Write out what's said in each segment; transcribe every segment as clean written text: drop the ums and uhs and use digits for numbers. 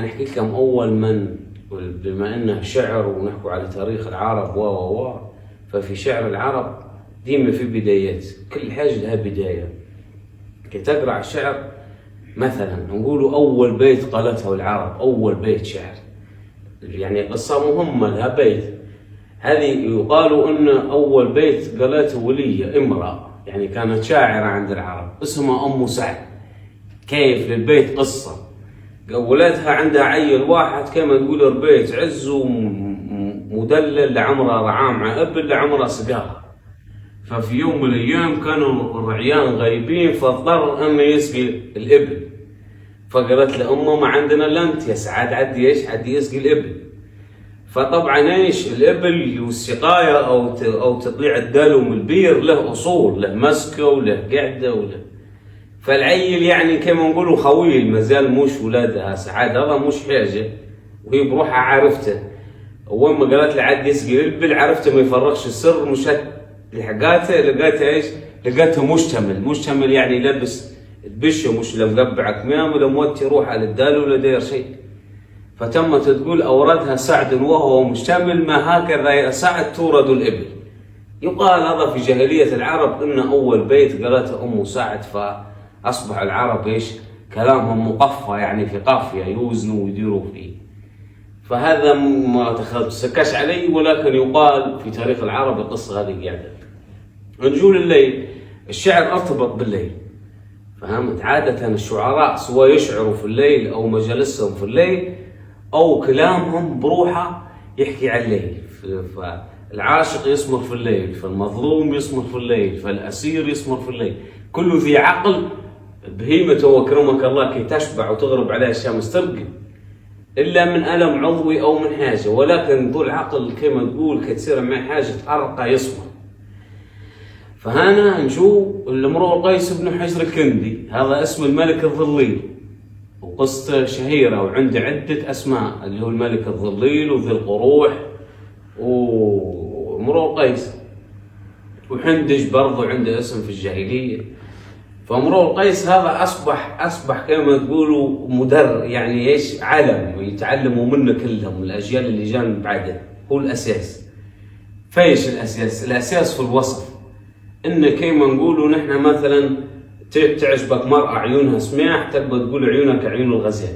نحكي لكم أول من، بما إنه شعر ونحكوا على تاريخ العرب ففي شعر العرب ديما في بدايات، كل حاجة لها بداية. كي تقرأ الشعر مثلا نقولوا أول بيت قالته العرب، أول بيت شعر يعني قصة مهمة لها بيت، هذه يقال إن أول بيت قالته ولية امرأة، يعني كانت شاعرة عند العرب اسمها أم سعد. كيف للبيت قصة، ولدها عندها عيل واحد كما تقول ربيت عز ومدلل لعمره رعاه مع ابل لعمره سقاها. ففي يوم من الايام كانوا الرعيان غايبين فاضطر انه يسقي الابل، فقالت لامه ما عندنا الا انت يا سعاد، عدي يسقي الابل. فطبعا الابل والسقايه او تطليع الدلو من البير له اصول، له مسكه وله قعده وله. فالعيل يعني كما نقولوا خويل مازال مش ولادها سعاد، هذا مش حاجه، وهي بروحها عرفته. اول ما قالت له عاد يسقي الابل عرفته ما يفرغش السر، مشت لحقاته لقاته مشتمل يعني لابس البشه، مش لا مقبع كمام ولا موتي روحه للدال ولا داير شيء. فتمت تقول اوردها سعد وهو مشتمل، ما هكذا يا سعد تورد الابل. يقال هذا في جاهليه العرب ان اول بيت قالته ام سعد، فاصبح العرب كلامهم مقفى، يعني في قافيه يوزنوا ويديروا فيه. فهذا ما تسكاش عليه، ولكن يقال في تاريخ العرب القصه هذه قاعده. نجول الليل، الشعر ارتبط بالليل، فهمت؟ عاده الشعراء سواء يشعروا في الليل او مجالسهم في الليل او كلامهم بروحه يحكي عن الليل. فالعاشق يسمر في الليل، فالمظلوم يسمر في الليل، فالاسير يسمر في الليل. كل ذي عقل بهيمته وكرمك الله كي تشبع وتغرب عليها الشمس ترقي، الا من الم عضوي او من حاجه، ولكن ذو العقل كما تقول كي تصير معي حاجه تارقى يصمر. فهنا نشوف الامرؤ القيس بن حجر الكندي، هذا اسم الملك الظليل وقصته شهيره وعنده عده اسماء، اللي هو الملك الظليل وذي القروح وامرؤ القيس، وحندج برضو عنده اسم في الجاهليه. فامرؤ القيس هذا اصبح كما تقولوا يعني علم ويتعلموا منه كلهم الاجيال اللي جان بعده، هو الاساس. فايش الاساس؟ الاساس في الوصف، ان كما نقولوا نحن مثلا تعجبك مرأة عيونها سماح تقدر تقول عيونك عيون الغزال،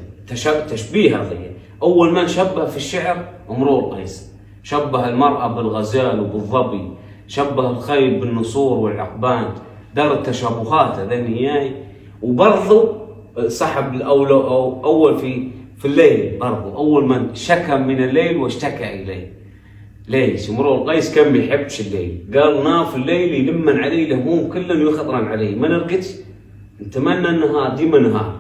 تشبيه. هذا اول من شبه في الشعر امرؤ القيس، شبه المرأة بالغزال وبالظبي، شبه الخيل بالنسور والعقبان، دار التشابهات هذين وبرضه صاحب اول في الليل، برضه اول من شكى من الليل واشتكى اليه. ليش؟ امرؤ القيس كان ما يحبش الليل، قال ناف الليل يلمن عليه الهموم كلن يخطرن عليه، ما نرقدش نتمنى النهار ديما نهار.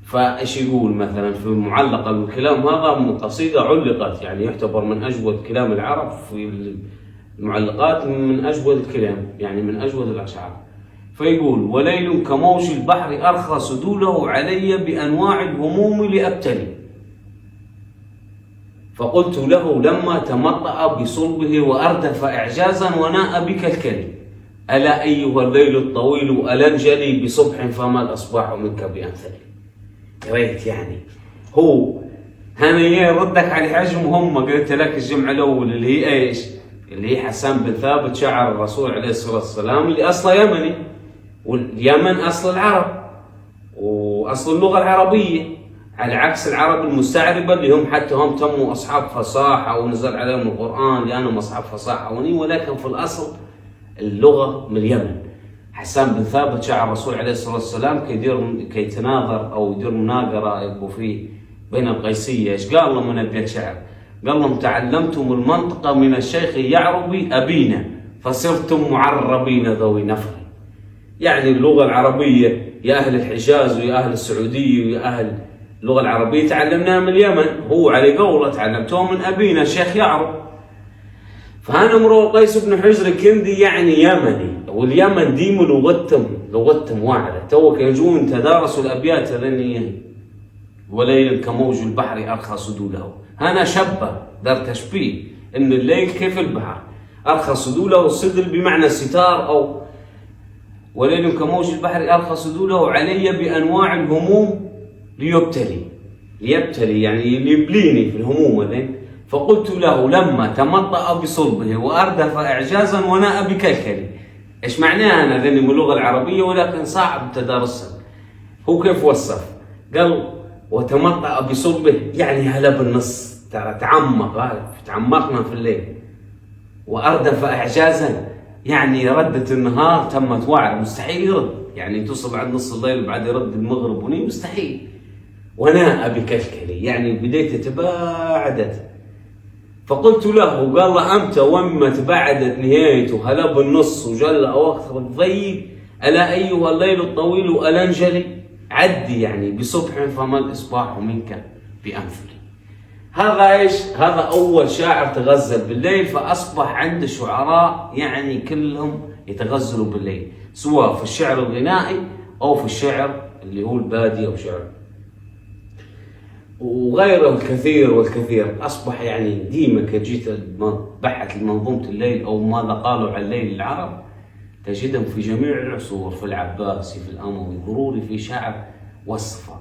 فايش يقول مثلا في معلقه الكلام هذا من قصيده علقت، يعني يعتبر من اجود كلام العرب في المعلقات، من اجود الكلام يعني من اجود الاشعار. فيقول وليل كموج البحر ارخى سدوله علي بانواع الهموم لابتلي، فقلت له لما تمطأ بصلبه وأردف إعجازا وناء بك الكلم، ألا أيها الليل الطويل ألنجلي بصبح فما الأصباح منك بأمثلي. قريت يعني هو هنا يردك على حاجة مهمة قلت لك الجمعة الأول اللي هي إيش؟ اللي هي حسان بن ثابت شاعر الرسول عليه الصلاة والسلام اللي أصله يمني، واليمن أصل العرب وأصل اللغة العربية، على عكس العرب المستعربة اللي هم حتى هم تموا أصحاب فصاحة ونزل عليهم القرآن لأنهم أصحاب فصاحة ولكن في الأصل اللغة من اليمن. حسان بن ثابت شاعر الرسول عليه الصلاة والسلام كي تناظر أو يدير مناظرة يبقوا فيه بين القيسية. إيش قال لهم من أبيات شعر؟ قال لهم تعلمتم المنطقة من الشيخ يعربي أبينا فصرتم معربين ذوي نفر. يعني اللغة العربية يا أهل الحجاز ويا أهل السعودية ويا أهل اللغة العربية تعلمناها من اليمن، هو على قوله تعلمتوها من أبينا الشيخ يعرب. فهنا امرؤ القيس بن حجر الكندي يعني يمني، واليمن ديما لغتهم واحدة. توك يجون تدارسوا الأبيات هذين وليل كموج البحر أرخى سدوله. هنا شبه دار تشبيه إن الليل كيف البحر أرخى سدوله، السدل بمعنى الستار أو وليل كموج البحر أرخى سدوله علي بأنواع الهموم ليبتلي. ليبتلي يعني يبليني في الهموم ذين. فقلت له لما تمطأ بصلبه وأردف إعجازا وناء بكلكلي. إيش معناها أنا ذني من اللغة العربية ولكن صعب تدارسها. هو كيف وصف؟ قال وتمطأ بصلبه يعني هلا بالنص، ترى تعمقنا في الليل. وأردف إعجازا يعني ردة النهار تمت وعر، مستحيل يرد، يعني توصل عند نص الليل وبعد يرد المغرب وني مستحيل. وناء بكلكلي يعني بديت تباعدت. فقلت له قال له أمتى وما تبعدت نهايته هلا بالنص وجل أواخر الضيق ألا أيها الليل الطويل ألا انجلي عدي يعني بصبح فما الإصباح منك بأنفلي. هذا إيش؟ هذا أول شاعر تغزل بالليل، فأصبح عند الشعراء يعني كلهم يتغزلوا بالليل، سواء في الشعر الغنائي أو في الشعر اللي هو البادية أو شعر وغيره الكثير والكثير. أصبح يعني ديما كجيت بحث لمنظومة الليل أو ماذا قالوا عن الليل العرب تجدهم في جميع العصور، في العباسي في الأموي ضروري في شاعر وصفه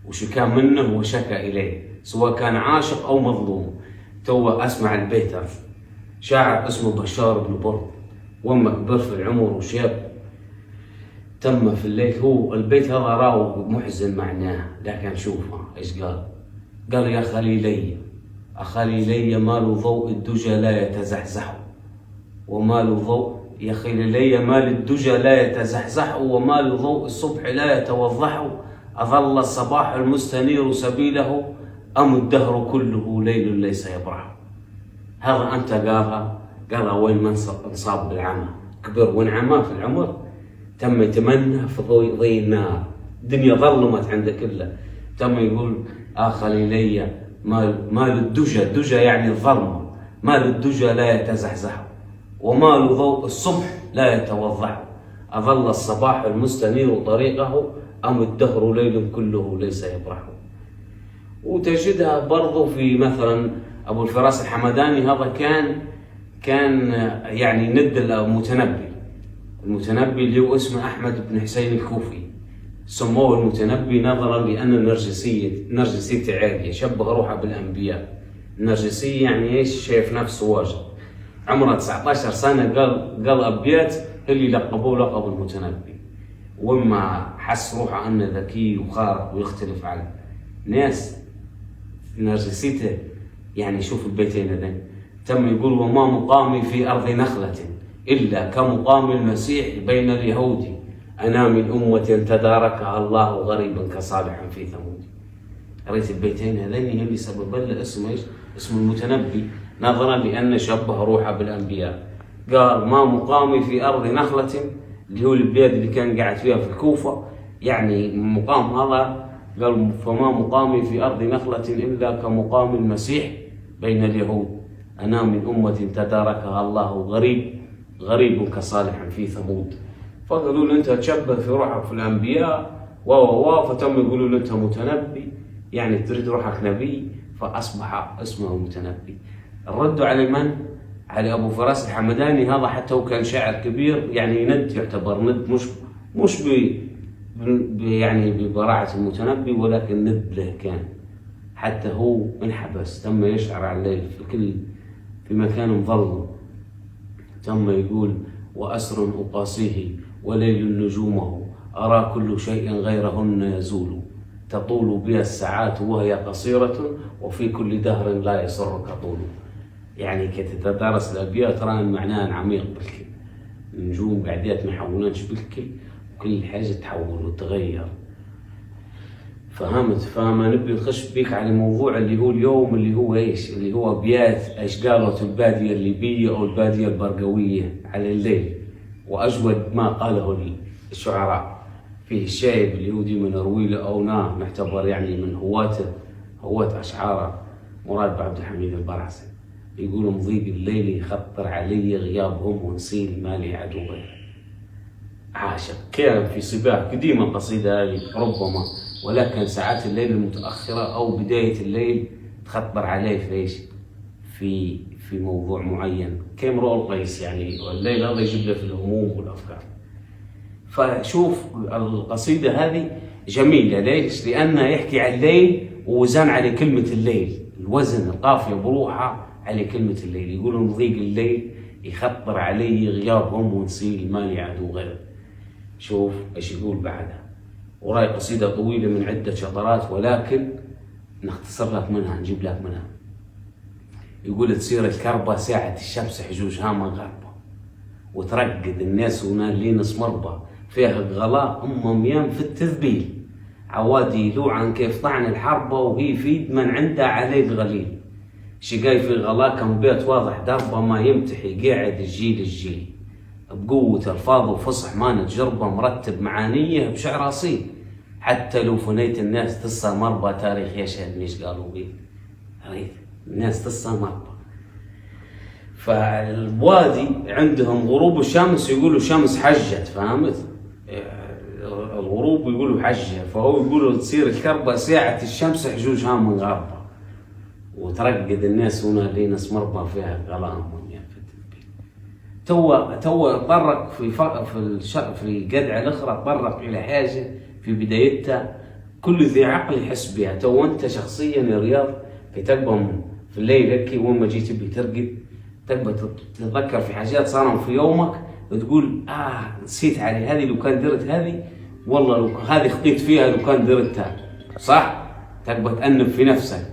وشو كان منه وشكى إليه سواء كان عاشق أو مظلوم. تو أسمع البيت شاعر اسمه بشار بن برد وما كبر في العمر وشاب تم في الليل. هو البيت هذا راو محزن معناه، لكن شوفه إيش قال. قال يا خليلي أخليلي مال ضوء الدجى لا يتزحزح ومال ضوء يا خليلي مال الدجى لا يتزحزح ومال ضوء الصبح لا يتوضح. أظل الصباح المستنير سبيله أم الدهر كله ليل ليس يبرح. هذا أنت قالها وين من انصاب بالعمى كبر وانعمى في العمر تم يتمنى في ضي النار، الدنيا ظلمت عنده كله. تم يقول خليلي مال الدجى يعني الظلمة، مال الدجى لا يتزحزح ومال ضوء الصبح لا يتوضح. أظل الصباح المستنير طريقه أم الدهر ليل كله ليس يبرح. وتجدها برضو في مثلا أبو الفراس الحمداني، هذا كان يعني ند المتنبي. المتنبي اللي هو اسمه أحمد بن حسين الكوفي، سموه المتنبي نظرا لأن النرجسية عالية، شبه روحه بالأنبياء. النرجسية يعني إيش؟ شايف نفسه واجد، عمره 19 سنة قال أبيات اللي لقبوه لقب المتنبي. وما حس روحه أنه ذكي وخارق ويختلف عن ناس نرجسيته. يعني شوف البيتين هذين تم يقول وما مقامي في أرض نخلة إلا كمقام المسيح بين اليهود أنا من أمة تداركها الله غريبا كصالح في ثمود. قريت البيتين هذين اللي سبب له اسمه إيش؟ اسم المتنبي نظرا لأن شبه روحه بالأنبياء. قال ما مقامي في أرض نخلة اللي هو البلاد اللي كان قاعد فيها في الكوفة، يعني مقام هذا. قال فما مقامي في أرض نخلة إلا كمقام المسيح بين اليهود أنا من أمة تداركها الله غريب كصالح في ثمود. فقالوا له أنت تشبه في روحك في الأنبياء فتم يقولوا له أنت متنبي، يعني تريد روحك نبي، فأصبح اسمه متنبي. الرد على من؟ على أبو فراس الحمداني. هذا حتى هو كان شاعر كبير، يعني ند يعتبر ند مش يعني ببراعة المتنبي، ولكن ند له كان. حتى هو انحبس، تم يشعر على الليل في مكان مظلم. تم يقول وأسر أقاسيه وليل نجومه أرى كل شيء غيرهن يزول تطول بها الساعات وهي قصيرة وفي كل دهر لا يسرك طول. يعني كتتدارس الأبيات ترى معناها عميق بالكل. النجوم قاعدات ما يحولونش بالكل، وكل حاجة تحول وتغير. فهمت؟ فما نبي نخش بيك على الموضوع اللي هو اليوم، اللي هو ايش؟ اللي هو ابيات ايش قالت البادية الليبية او البادية البرقوية على الليل. واجود ما قاله الشعراء فيه الشايب اللي هو ديما نروي له او نعتبر يعني من هواة اشعار مراد عبد الحميد البرعسي. يقولوا مضيق الليل يخطر علي غيابهم ونسيل مالي عدو غير. عاشق كان في صباح قديمة القصيدة هذه ربما، ولكن ساعات الليل المتأخرة أو بداية الليل تخطر عليه في إيش؟ في موضوع معين كامرؤ القيس، يعني والليل هذا يجيب له في الهموم والأفكار. فشوف القصيدة هذه جميلة، ليش؟ لأنها يحكي عن الليل ووزان على كلمة الليل، الوزن القافية بروحها على كلمة الليل. يقولون ضيق الليل يخطر علي غيابهم ونسيل مالي عدو غير. شوف ايش يقول بعدها، وراي قصيدة طويلة من عدة شطرات ولكن نختصر لك منها، نجيب لك منها. يقول تصير الكربة ساعة الشمس حجوجها من غربة، وترقد الناس ونالين مربى، فيها غلاء ميام في التذبيل، عوادي يلوعن كيف طعن الحربة، وهي في يد من عندها عليه الغليل. شقاي في غلا كم بيت واضح دربه، ما يمتحي قاعد الجيل الجيل، بقوة الفاظ وفصح ما نتجربه، مرتب معانيه بشعر أصيل، حتى لو فنيت الناس تسا مربى، تاريخ يشهد مش قالوا بيه، الناس تسا مربى. فالوادي عندهم غروب الشمس يقولوا شمس حجت، فهمت؟ الغروب يقولوا حجة، فهو يقولوا تصير الكربة ساعة الشمس حجوجها من غربة، وترقد الناس هنا اللي ناس مربى فيها غلام يعني في التذبيل. تو طرق في قدعة الأخرى، طرق إلى حاجة في بدايتها كل ذي عقل يحس بها. تو أنت شخصيا يا رياض في تقبل في الليل هيك وين ما جيت تبي ترقد، تقبل تتذكر في حاجات صاروا في يومك وتقول نسيت علي هذه، لو كان درت هذه، والله لو هذه خطيت فيها لو كان درتها، صح؟ تقبل تأنب في نفسك.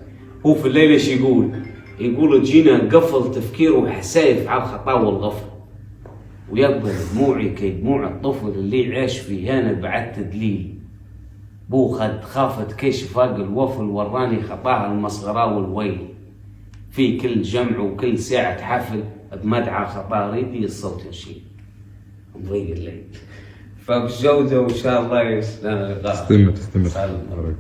هو في الليل ايش يقول تجينا قفل تفكير وحسايف على الخطا والغفل، ويقبل دموعي كدموع الطفل اللي عاش في هنا بعد تدليل، بوخد خافت كيش فاق الوفل، وراني خطاها المصغرة والويل، في كل جمع وكل ساعة حفل بمدعى خطا ريدي الصوت يشيل مضيق الليل. فبجودة وإن شاء الله يسلم. تستمر.